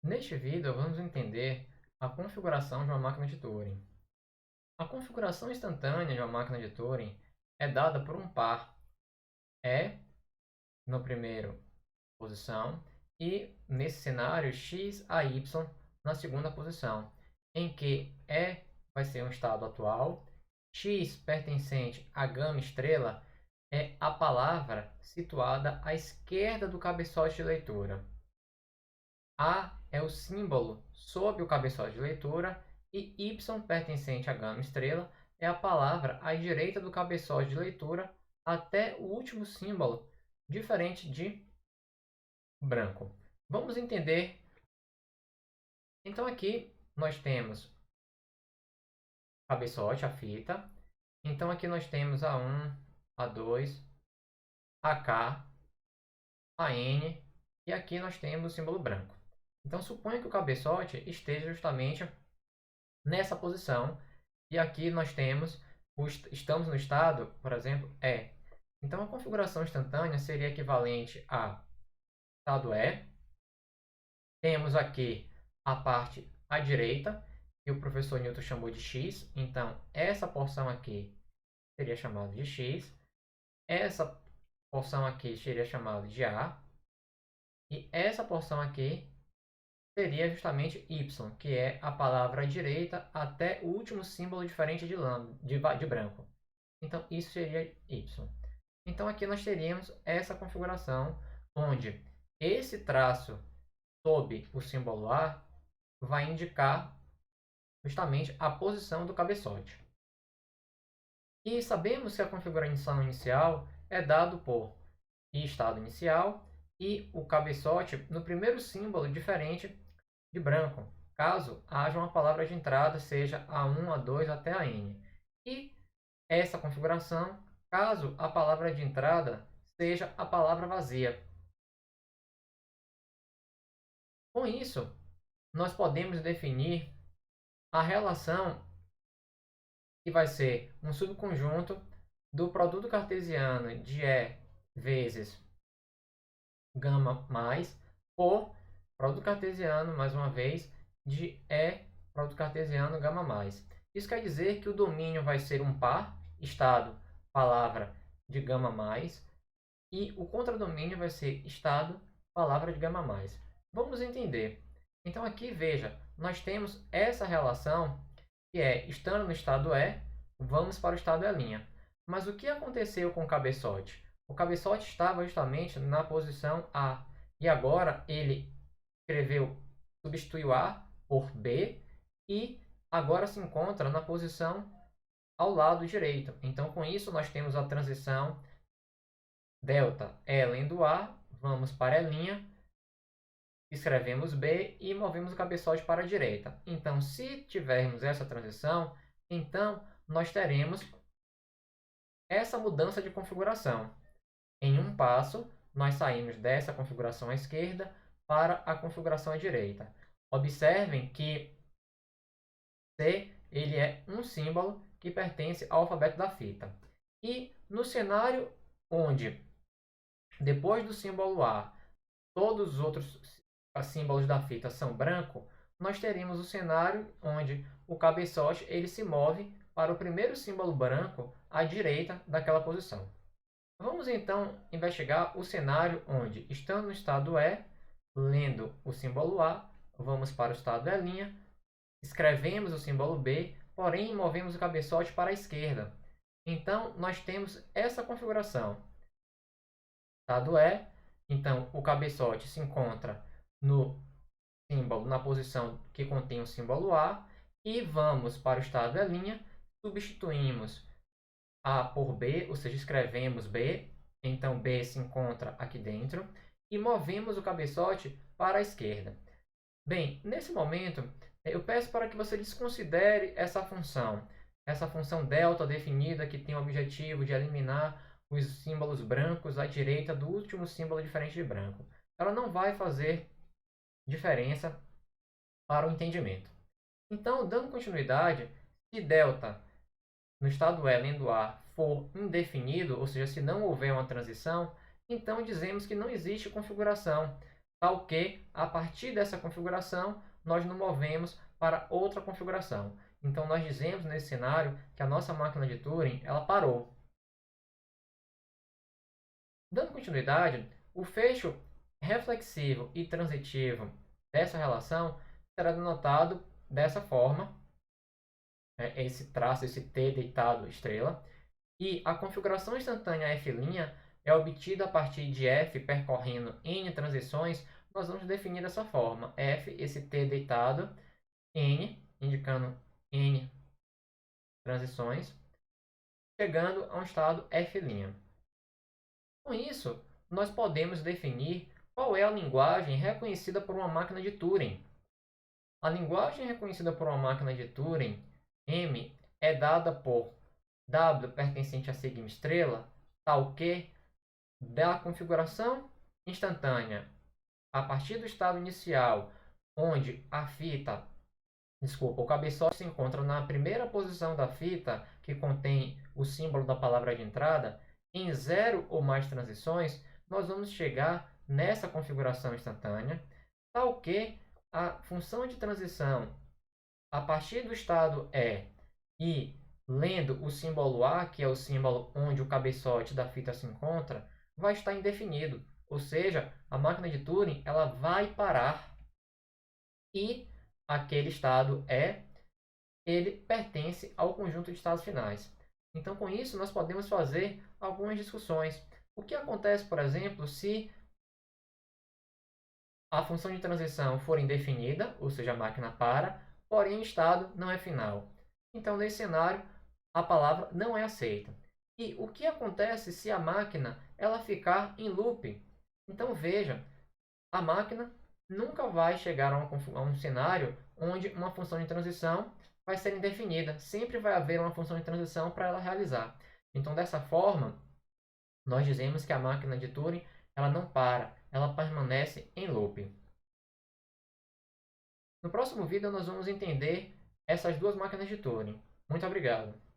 Neste vídeo, vamos entender a configuração de uma máquina de Turing. A configuração instantânea de uma máquina de Turing é dada por um par E no primeiro posição e, nesse cenário, x a y na segunda posição, em que E vai ser um estado atual, x pertencente a gama estrela é a palavra situada à esquerda do cabeçote de leitura. A é o símbolo sob o cabeçote de leitura e Y, pertencente à gama estrela, é a palavra à direita do cabeçote de leitura até o último símbolo, diferente de branco. Vamos entender. Então aqui nós temos cabeçote, a fita. Então aqui nós temos a 1, a 2, a K, a N e aqui nós temos o símbolo branco. Então suponha que o cabeçote esteja justamente nessa posição. E aqui nós temos, estamos no estado, por exemplo, E. Então a configuração instantânea seria equivalente a estado E. Temos aqui a parte à direita, que o professor Newton chamou de X. Então essa porção aqui seria chamada de X. Essa porção aqui seria chamada de A. E essa porção aqui seria justamente Y, que é a palavra à direita até o último símbolo diferente de branco. Então, isso seria Y. Então, aqui nós teríamos essa configuração, onde esse traço sob o símbolo A vai indicar justamente a posição do cabeçote. E sabemos que a configuração inicial é dado por estado inicial e o cabeçote no primeiro símbolo diferente de branco, caso haja uma palavra de entrada, seja A1, A2 até a N. E essa configuração, caso a palavra de entrada seja a palavra vazia. Com isso, nós podemos definir a relação que vai ser um subconjunto do produto cartesiano de E vezes gama mais por produto cartesiano, mais uma vez, de E produto cartesiano gama mais. Isso quer dizer que o domínio vai ser um par, estado, palavra de gama mais, e o contradomínio vai ser estado, palavra de gama mais. Vamos entender. Então aqui, veja, nós temos essa relação que é, estando no estado E, vamos para o estado E'. Mas o que aconteceu com o cabeçote? O cabeçote estava justamente na posição A, e agora ele substituiu A por B, e agora se encontra na posição ao lado direito. Então, com isso, nós temos a transição delta E lendo A, vamos para E', escrevemos B e movemos o cabeçote para a direita. Então, se tivermos essa transição, então nós teremos essa mudança de configuração. Em um passo, nós saímos dessa configuração à esquerda para a configuração à direita. Observem que C ele é um símbolo que pertence ao alfabeto da fita. E no cenário onde, depois do símbolo A, todos os outros símbolos da fita são branco, nós teremos o cenário onde o cabeçote ele se move para o primeiro símbolo branco à direita daquela posição. Vamos então investigar o cenário onde, estando no estado E, lendo o símbolo A, vamos para o estado E', escrevemos o símbolo B, porém movemos o cabeçote para a esquerda. Então, nós temos essa configuração. Estado E, então o cabeçote se encontra no símbolo, na posição que contém o símbolo A, e vamos para o estado E', substituímos A por B, ou seja, escrevemos B, então B se encontra aqui dentro, e movemos o cabeçote para a esquerda. Bem, nesse momento, eu peço para que você desconsidere essa função delta definida que tem o objetivo de eliminar os símbolos brancos à direita do último símbolo diferente de branco. Ela não vai fazer diferença para o entendimento. Então, dando continuidade, se delta no estado E lendo A for indefinido, ou seja, se não houver uma transição, então dizemos que não existe configuração. tal que, a partir dessa configuração, nós nos movemos para outra configuração. Então, nós dizemos nesse cenário que a nossa máquina de Turing ela parou. Dando continuidade, o fecho reflexivo e transitivo dessa relação será denotado dessa forma, esse traço, esse T deitado estrela, e a configuração instantânea F' é obtida a partir de F percorrendo N transições. Nós vamos definir dessa forma: F, esse T deitado, N, indicando N transições, chegando a um estado F'. Com isso, nós podemos definir qual é a linguagem reconhecida por uma máquina de Turing. A linguagem reconhecida por uma máquina de Turing, M, é dada por W pertencente a sigma estrela, tal que da configuração instantânea a partir do estado inicial, onde a fita, o cabeçote se encontra na primeira posição da fita, que contém o símbolo da palavra de entrada, em 0 ou mais transições, nós vamos chegar nessa configuração instantânea, tal que a função de transição a partir do estado E lendo o símbolo A, que é o símbolo onde o cabeçote da fita se encontra, vai estar indefinido. Ou seja, a máquina de Turing ela vai parar e aquele estado ele pertence ao conjunto de estados finais. Então, com isso, nós podemos fazer algumas discussões. O que acontece, por exemplo, se a função de transição for indefinida, ou seja, a máquina para, porém o estado não é final? Então, nesse cenário, a palavra não é aceita. E o que acontece se a máquina ela ficar em loop? Então, veja, a máquina nunca vai chegar a um cenário onde uma função de transição vai ser indefinida. Sempre vai haver uma função de transição para ela realizar. Então, dessa forma, nós dizemos que a máquina de Turing ela não para, ela permanece em loop. No próximo vídeo, nós vamos entender essas duas máquinas de Turing. Muito obrigado.